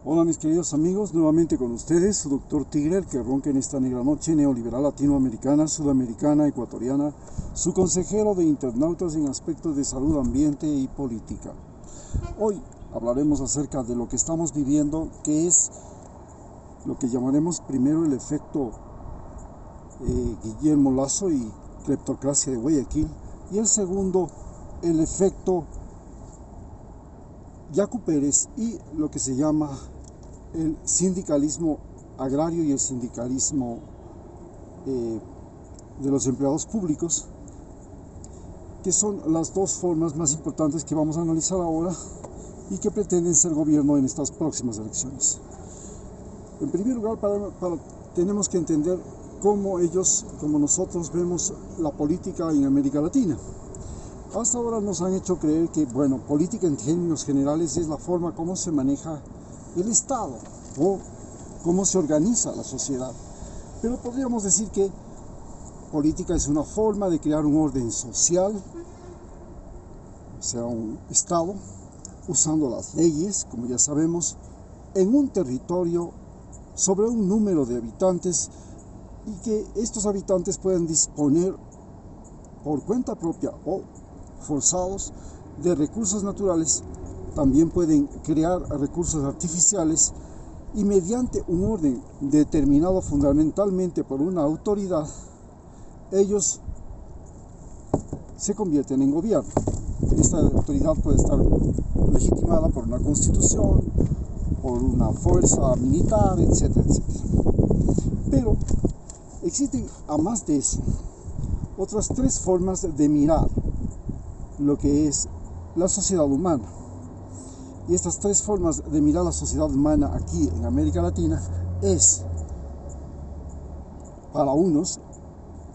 Hola mis queridos amigos, nuevamente con ustedes, su doctor Tigre, el que ronca en esta negra noche neoliberal latinoamericana, sudamericana, ecuatoriana, su consejero de internautas en aspectos de salud, ambiente y política. Hoy hablaremos acerca de lo que estamos viviendo, que es lo que llamaremos primero el efecto Guillermo Lazo y cleptocracia de Guayaquil, y el segundo, el efecto Yacu Pérez y lo que se llama el sindicalismo agrario y el sindicalismo de los empleados públicos, que son las dos formas más importantes que vamos a analizar ahora y que pretenden ser gobierno en estas próximas elecciones. En primer lugar, tenemos que entender cómo nosotros vemos la política en América Latina. Hasta ahora nos han hecho creer que, política en términos generales es la forma como se maneja el Estado o cómo se organiza la sociedad. Pero podríamos decir que política es una forma de crear un orden social, o sea, un Estado, usando las leyes, como ya sabemos, en un territorio sobre un número de habitantes y que estos habitantes pueden disponer por cuenta propia o forzados de recursos naturales. También pueden crear recursos artificiales y mediante un orden determinado fundamentalmente por una autoridad, ellos se convierten en gobierno. Esta autoridad puede estar legitimada por una constitución, por una fuerza militar, etcétera, etcétera. Pero existen, a más de eso, otras tres formas de mirar lo que es la sociedad humana. Y estas tres formas de mirar la sociedad humana aquí en América Latina es, para unos,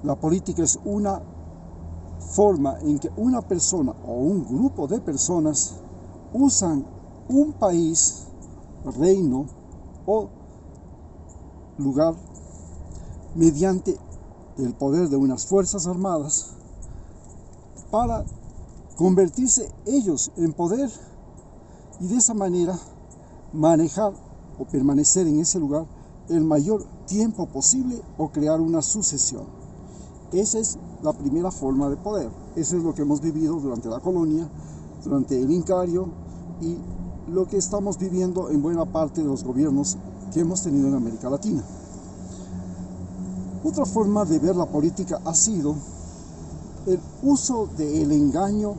la política es una forma en que una persona o un grupo de personas usan un país, reino o lugar mediante el poder de unas fuerzas armadas para convertirse ellos en poder y de esa manera manejar o permanecer en ese lugar el mayor tiempo posible o crear una sucesión. Esa es la primera forma de poder. Eso es lo que hemos vivido durante la colonia, durante el incario y lo que estamos viviendo en buena parte de los gobiernos que hemos tenido en América Latina. Otra forma de ver la política ha sido el uso del engaño,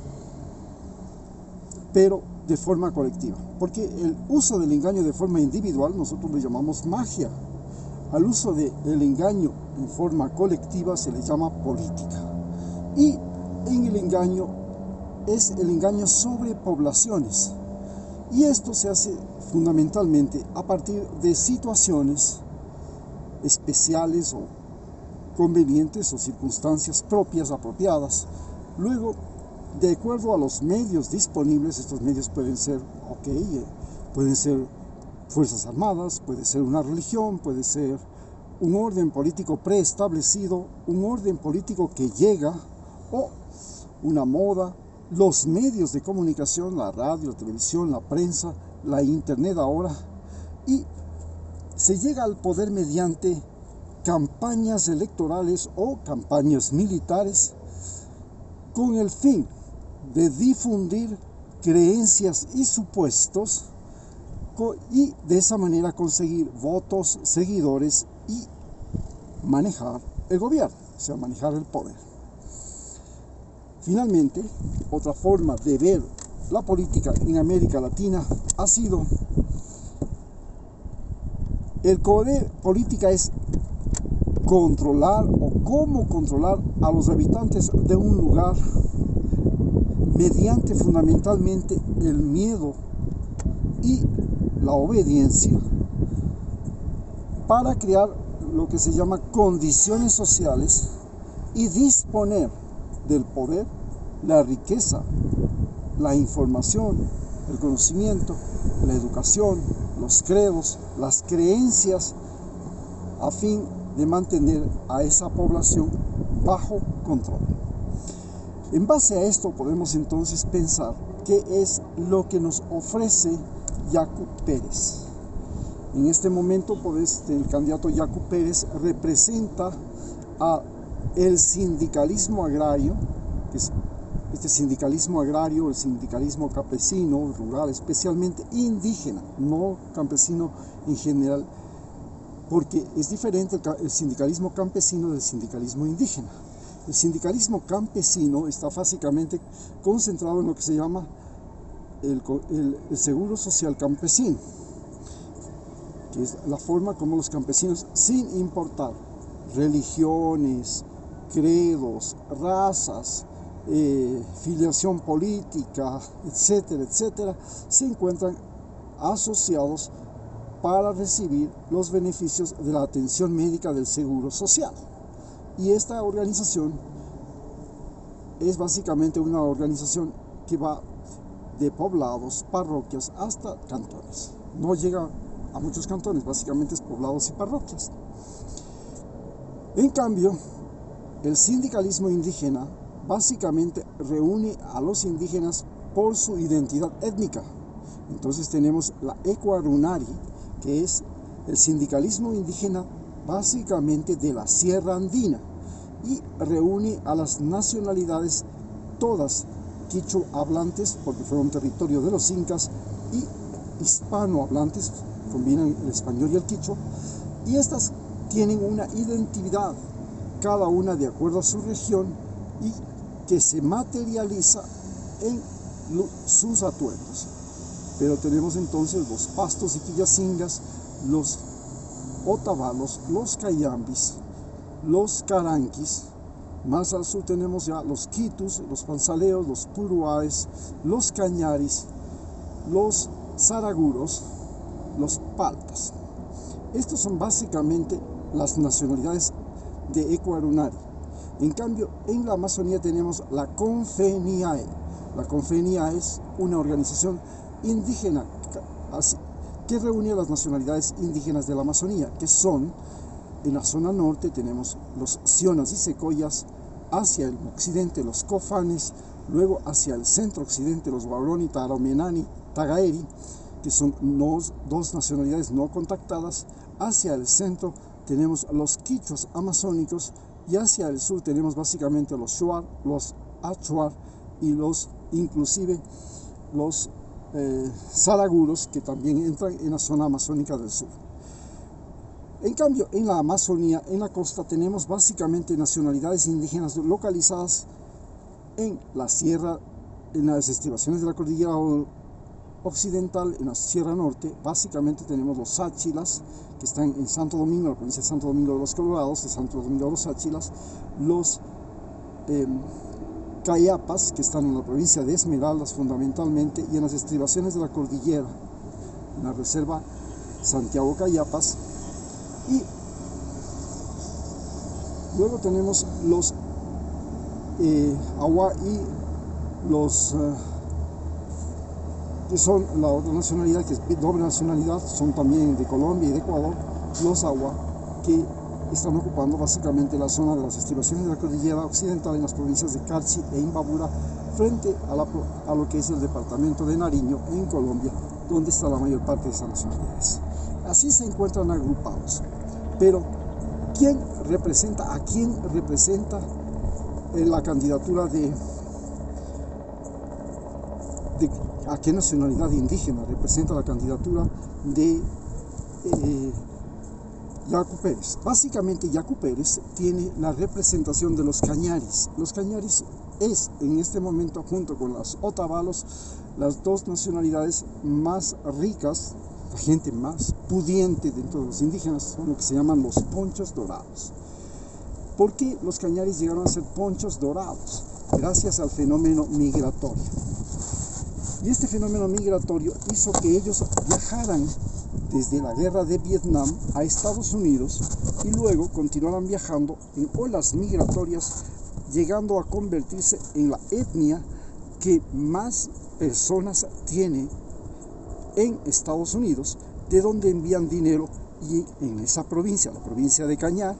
pero de forma colectiva. Porque el uso del engaño de forma individual nosotros le llamamos magia. Al uso del engaño en forma colectiva se le llama política. Y en el engaño es el engaño sobre poblaciones. Y esto se hace fundamentalmente a partir de situaciones especiales o convenientes o circunstancias propias, apropiadas. Luego, de acuerdo a los medios disponibles, estos medios pueden ser fuerzas armadas, puede ser una religión, puede ser un orden político preestablecido, un orden político que llega, o una moda, los medios de comunicación, la radio, la televisión, la prensa, la internet ahora, y se llega al poder mediante campañas electorales o campañas militares con el fin de difundir creencias y supuestos y de esa manera conseguir votos, seguidores y manejar el gobierno, o sea, manejar el poder. Finalmente, otra forma de ver la política en América Latina ha sido el poder política es controlar o cómo controlar a los habitantes de un lugar mediante fundamentalmente el miedo y la obediencia para crear lo que se llama condiciones sociales y disponer del poder, la riqueza, la información, el conocimiento, la educación, los credos, las creencias a fin de mantener a esa población bajo control. En base a esto podemos entonces pensar qué es lo que nos ofrece Yacu Pérez. En este momento, pues, el candidato Yacu Pérez representa a el sindicalismo agrario, que es este sindicalismo agrario, el sindicalismo campesino, rural, especialmente indígena, no campesino en general, porque es diferente el sindicalismo campesino del sindicalismo indígena. El sindicalismo campesino está básicamente concentrado en lo que se llama el seguro social campesino, que es la forma como los campesinos, sin importar religiones, credos, razas, filiación política, etcétera, etcétera, se encuentran asociados para recibir los beneficios de la atención médica del seguro social. Y esta organización es básicamente una organización que va de poblados, parroquias, hasta cantones. No llega a muchos cantones, básicamente es poblados y parroquias. En cambio, el sindicalismo indígena básicamente reúne a los indígenas por su identidad étnica. Entonces tenemos la Ecuarunari, que es el sindicalismo indígena básicamente de la Sierra Andina, y reúne a las nacionalidades todas quichua hablantes, porque fueron territorio de los incas, y hispanohablantes, combinan el español y el quichua, y estas tienen una identidad, cada una de acuerdo a su región, y que se materializa en sus atuendos. Pero tenemos entonces los pastos y quillacingas, los otavalos, los cayambis, los caranquis. Más al sur tenemos ya los quitus, los panzaleos, los puruáes, los cañaris, los zaraguros, los paltas. Estos son básicamente las nacionalidades de Ecuarunari. En cambio, en la Amazonía tenemos la Confeniae. La Confeniae es una organización indígena que reúne a las nacionalidades indígenas de la Amazonía, que son, en la zona norte tenemos los sionas y secoyas, hacia el occidente los cofanes, luego hacia el centro occidente los guaroni, taromenani, tagaeri, que son dos nacionalidades no contactadas. Hacia el centro tenemos los quichuas amazónicos, y hacia el sur tenemos básicamente los shuar, los achuar y inclusive los zaraguros, que también entran en la zona amazónica del sur. En cambio, en la Amazonía, en la costa, tenemos básicamente nacionalidades indígenas localizadas en la sierra, en las estribaciones de la cordillera occidental, en la Sierra Norte. Básicamente tenemos los sáchilas, que están en Santo Domingo, la provincia de Santo Domingo de los Colorados, de Santo Domingo de los Sáchilas, los cayapas, que están en la provincia de Esmeraldas fundamentalmente, y en las estribaciones de la cordillera, en la reserva Santiago Cayapas, y luego tenemos los Agua y los que son la otra nacionalidad, que es doble nacionalidad, son también de Colombia y de Ecuador, los Agua, que están ocupando básicamente la zona de las estribaciones de la cordillera occidental en las provincias de Carchi e Imbabura, frente a lo que es el departamento de Nariño en Colombia, donde está la mayor parte de esas nacionalidades. Así se encuentran agrupados. Pero ¿a quién representa la candidatura a qué nacionalidad indígena representa la candidatura de Yacu Pérez? Básicamente, Yacu Pérez tiene la representación de los cañaris. Los cañaris es en este momento, junto con los otavalos, las dos nacionalidades más ricas, la gente más pudiente dentro de los indígenas, son lo que se llaman los ponchos dorados. ¿Por qué los cañaris llegaron a ser ponchos dorados? Gracias al fenómeno migratorio. Y este fenómeno migratorio hizo que ellos viajaran desde la guerra de Vietnam a Estados Unidos y luego continuaran viajando en olas migratorias, llegando a convertirse en la etnia que más personas tiene en Estados Unidos, de donde envían dinero. Y en esa provincia, la provincia de Cañar,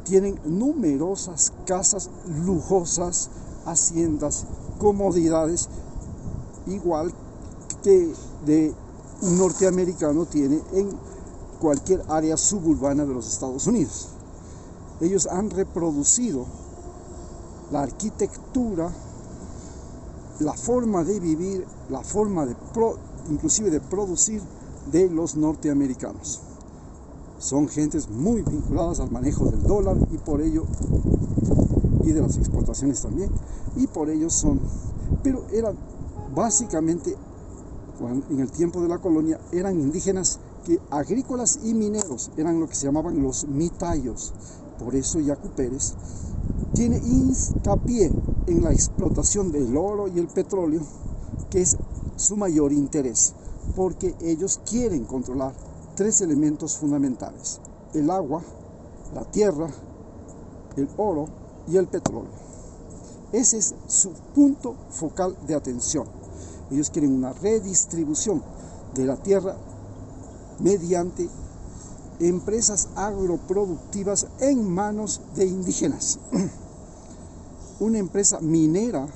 tienen numerosas casas lujosas, haciendas, comodidades, igual que un norteamericano tiene en cualquier área suburbana de los Estados Unidos. Ellos han reproducido la arquitectura, la forma de vivir, la forma de inclusive de producir de los norteamericanos. Son gentes muy vinculadas al manejo del dólar y por ello, y de las exportaciones también, y por ello pero eran básicamente, en el tiempo de la colonia, eran indígenas agrícolas y mineros, eran lo que se llamaban los mitayos. Por eso Yacu Pérez tiene hincapié en la explotación del oro y el petróleo, que es su mayor interés, porque ellos quieren controlar 3 elementos fundamentales: el agua, la tierra, el oro y el petróleo. Ese es su punto focal de atención. Ellos quieren una redistribución de la tierra mediante empresas agroproductivas en manos de indígenas. Una empresa minera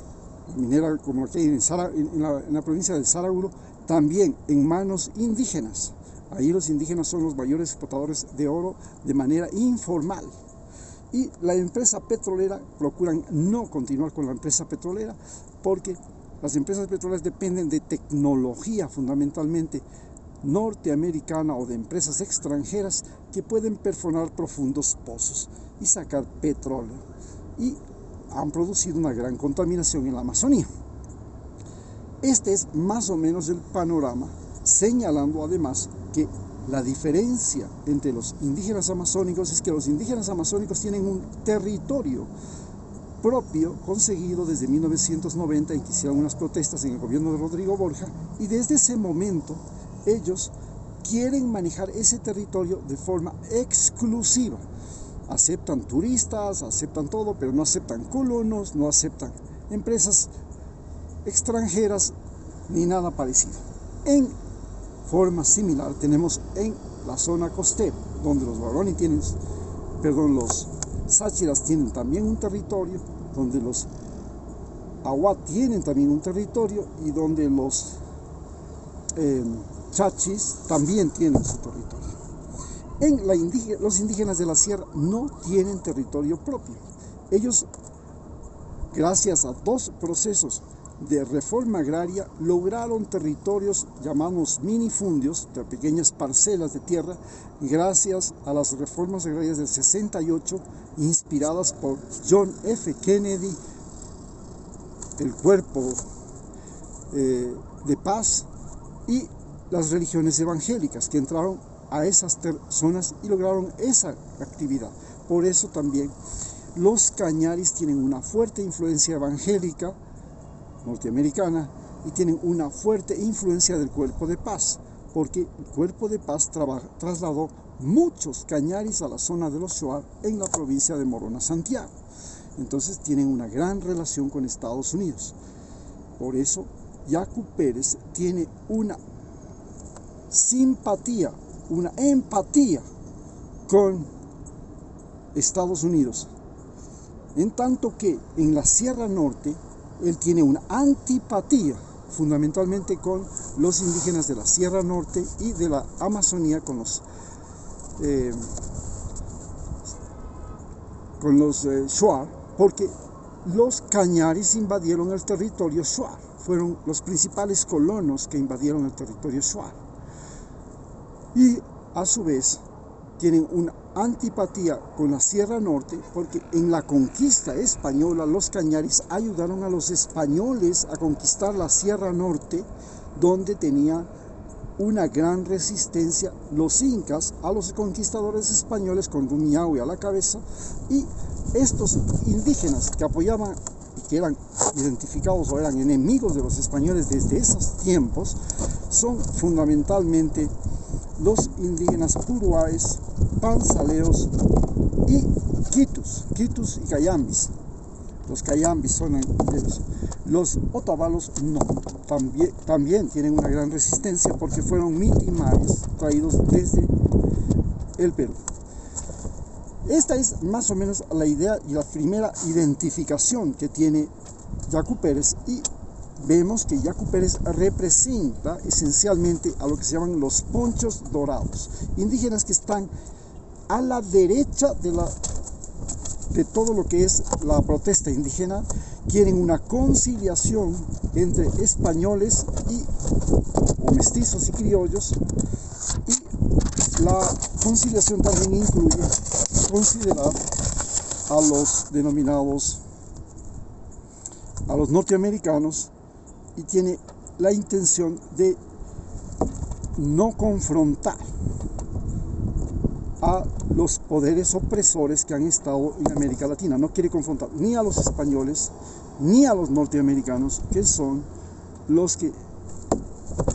como la que hay en la provincia del Saraguro, también en manos indígenas. Ahí los indígenas son los mayores exportadores de oro de manera informal. Y la empresa petrolera, procuran no continuar con la empresa petrolera, porque las empresas petroleras dependen de tecnología fundamentalmente norteamericana o de empresas extranjeras que pueden perforar profundos pozos y sacar petróleo, y han producido una gran contaminación en la Amazonía. Este es más o menos el panorama, señalando además que la diferencia entre los indígenas amazónicos es que los indígenas amazónicos tienen un territorio propio conseguido desde 1990, en que hicieron unas protestas en el gobierno de Rodrigo Borja, y desde ese momento ellos quieren manejar ese territorio de forma exclusiva. Aceptan turistas, aceptan todo, pero no aceptan colonos, no aceptan empresas extranjeras ni nada parecido. En forma similar tenemos en la zona costera, donde los Waorani los Sáchiras tienen también un territorio, donde los Awá tienen también un territorio, y donde los Chachis también tienen su territorio. Los indígenas de la sierra no tienen territorio propio. Ellos, gracias a 2 procesos de reforma agraria, lograron territorios llamados minifundios, de pequeñas parcelas de tierra, gracias a las reformas agrarias del 68, inspiradas por John F. Kennedy, el Cuerpo de Paz y las religiones evangélicas, que entraron a esas zonas y lograron esa actividad. Por eso también los cañaris tienen una fuerte influencia evangélica norteamericana y tienen una fuerte influencia del Cuerpo de Paz, porque el Cuerpo de Paz trasladó muchos cañaris a la zona de los Shuar en la provincia de Morona, Santiago. Entonces tienen una gran relación con Estados Unidos. Por eso Yacu Pérez tiene una simpatía, una empatía con Estados Unidos, en tanto que en la Sierra Norte él tiene una antipatía fundamentalmente con los indígenas de la Sierra Norte y de la Amazonía, con los Shuar, porque los cañaris invadieron el territorio Shuar, fueron los principales colonos que invadieron el territorio Shuar, y a su vez tienen una antipatía con la Sierra Norte, porque en la conquista española los cañaris ayudaron a los españoles a conquistar la Sierra Norte, donde tenía una gran resistencia los incas a los conquistadores españoles, con Rumiñahui a la cabeza. Y estos indígenas que apoyaban y que eran identificados o eran enemigos de los españoles desde esos tiempos, son fundamentalmente los indígenas puruáes, panzaleos y quitus y cayambis. Los cayambis son ellos. Los otavalos no, también tienen una gran resistencia, porque fueron mitimares traídos desde el Perú. Esta es más o menos la idea y la primera identificación que tiene Yacu Pérez, y vemos que Yacu Pérez representa esencialmente a lo que se llaman los ponchos dorados, indígenas que están a la derecha de todo lo que es la protesta indígena. Quieren una conciliación entre españoles o mestizos y criollos, y la conciliación también incluye considerar a los denominados, a los norteamericanos, y tiene la intención de no confrontar a los poderes opresores que han estado en América Latina. No quiere confrontar ni a los españoles ni a los norteamericanos, que son los que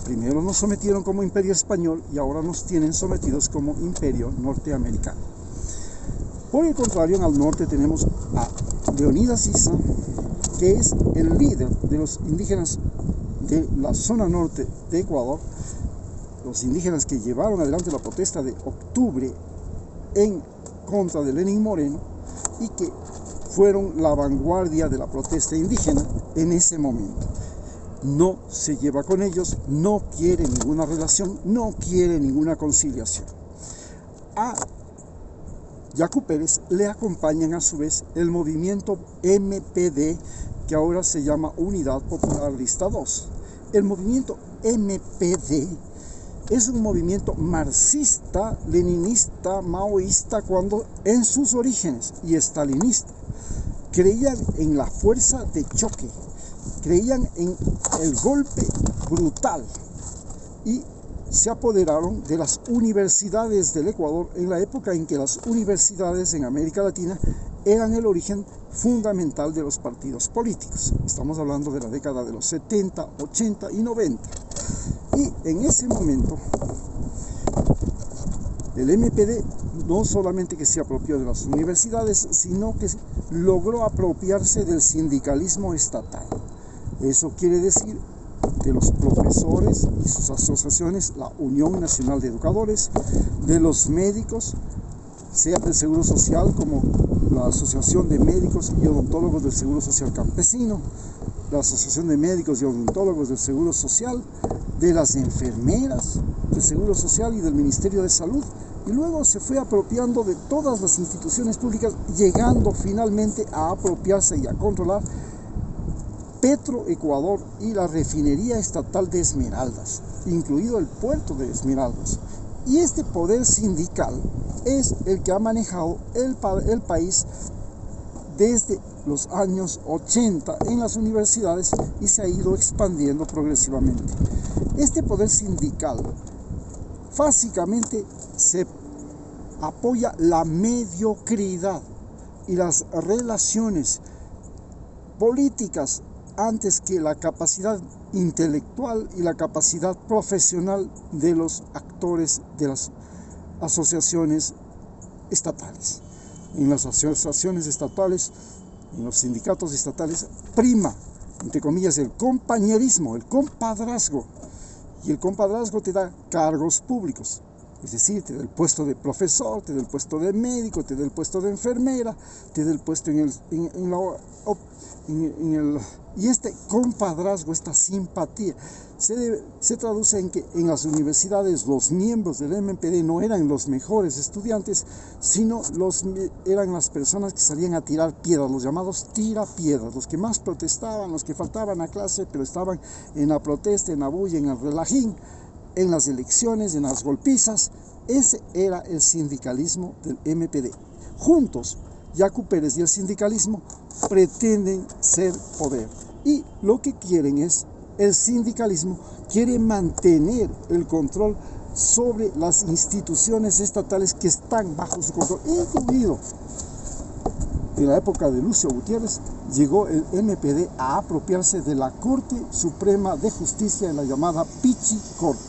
primero nos sometieron como imperio español y ahora nos tienen sometidos como imperio norteamericano. Por el contrario, en el norte tenemos a Leonidas Issa, que es el líder de los indígenas de la zona norte de Ecuador, los indígenas que llevaron adelante la protesta de octubre en contra de Lenín Moreno y que fueron la vanguardia de la protesta indígena en ese momento. No se lleva con ellos, no quiere ninguna relación, no quiere ninguna conciliación. A Yacu Pérez le acompañan a su vez el movimiento MPD, que ahora se llama Unidad Popular Lista 2. El movimiento MPD es un movimiento marxista, leninista, maoísta en sus orígenes, y estalinista. Creían en la fuerza de choque, creían en el golpe brutal, y se apoderaron de las universidades del Ecuador en la época en que las universidades en América Latina eran el origen fundamental de los partidos políticos. Estamos hablando de la década de los 70, 80 y 90. Y en ese momento, el MPD no solamente que se apropió de las universidades, sino que logró apropiarse del sindicalismo estatal. Eso quiere decir de los profesores y sus asociaciones, la Unión Nacional de Educadores, de los médicos, sea del Seguro Social como la Asociación de Médicos y Odontólogos del Seguro Social Campesino, la Asociación de Médicos y Odontólogos del Seguro Social, de las enfermeras del Seguro Social y del Ministerio de Salud, y luego se fue apropiando de todas las instituciones públicas, llegando finalmente a apropiarse y a controlar Petroecuador y la refinería estatal de Esmeraldas, incluido el puerto de Esmeraldas. Y este poder sindical es el que ha manejado el país desde los años 80 en las universidades y se ha ido expandiendo progresivamente. Este poder sindical básicamente se apoya la mediocridad y las relaciones políticas antes que la capacidad intelectual y la capacidad profesional de los actores de las asociaciones estatales. En las asociaciones estatales, en los sindicatos estatales, prima, entre comillas, el compañerismo, el compadrazgo. Y el compadrazgo te da cargos públicos. Es decir, te da el puesto de profesor, te da el puesto de médico, te da el puesto de enfermera, te da el puesto y este compadrazgo, esta simpatía, se traduce en que en las universidades los miembros del MPD no eran los mejores estudiantes, sino eran las personas que salían a tirar piedras, los llamados tirapiedras, los que más protestaban, los que faltaban a clase, pero estaban en la protesta, en la bulla, en el relajín, en las elecciones, en las golpizas. Ese era el sindicalismo del MPD. Juntos, Yacu Pérez y el sindicalismo pretenden ser poder. Y lo que quieren es, el sindicalismo quiere mantener el control sobre las instituciones estatales que están bajo su control, incluido en la época de Lucio Gutiérrez, llegó el MPD a apropiarse de la Corte Suprema de Justicia en la llamada Pichi Corte.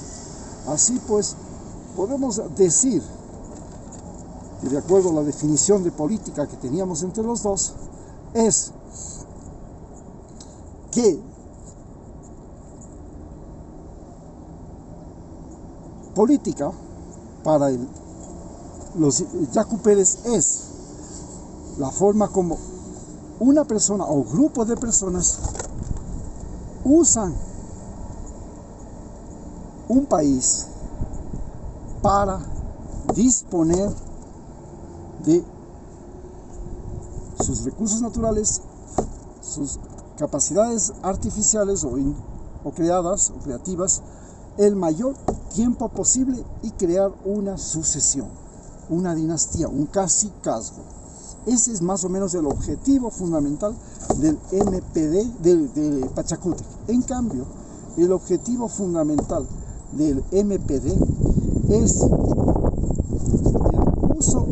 Así pues, podemos decir que de acuerdo a la definición de política que teníamos entre los dos, es que política para los Yacu Pérez es la forma como una persona o grupo de personas usan un país para disponer de sus recursos naturales, sus capacidades artificiales o creadas o creativas el mayor tiempo posible y crear una sucesión, una dinastía, un cacicazgo. Ese es más o menos el objetivo fundamental del MPD de Pachacútec. En cambio, el objetivo fundamental del MPD es el uso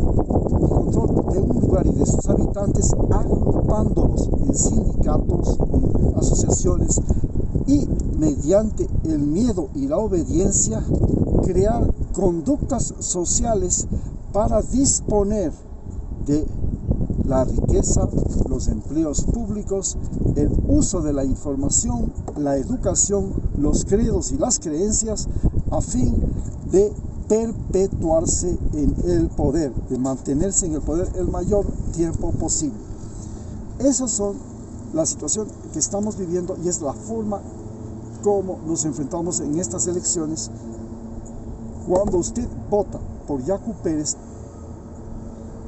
y control de un lugar y de sus habitantes, agrupándolos en sindicatos, en asociaciones, y mediante el miedo y la obediencia crear conductas sociales para disponer de la riqueza, los empleos públicos, el uso de la información, la educación, los credos y las creencias, a fin de perpetuarse en el poder, de mantenerse en el poder el mayor tiempo posible. Esas son la situación que estamos viviendo y es la forma como nos enfrentamos en estas elecciones. Cuando usted vota por Yacu Pérez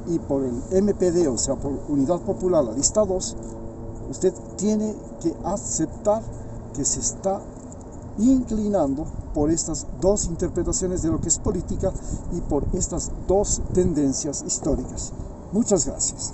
y por el MPD, o sea, por Unidad Popular, la lista 2, usted tiene que aceptar que se está inclinando por estas dos interpretaciones de lo que es política y por estas dos tendencias históricas. Muchas gracias.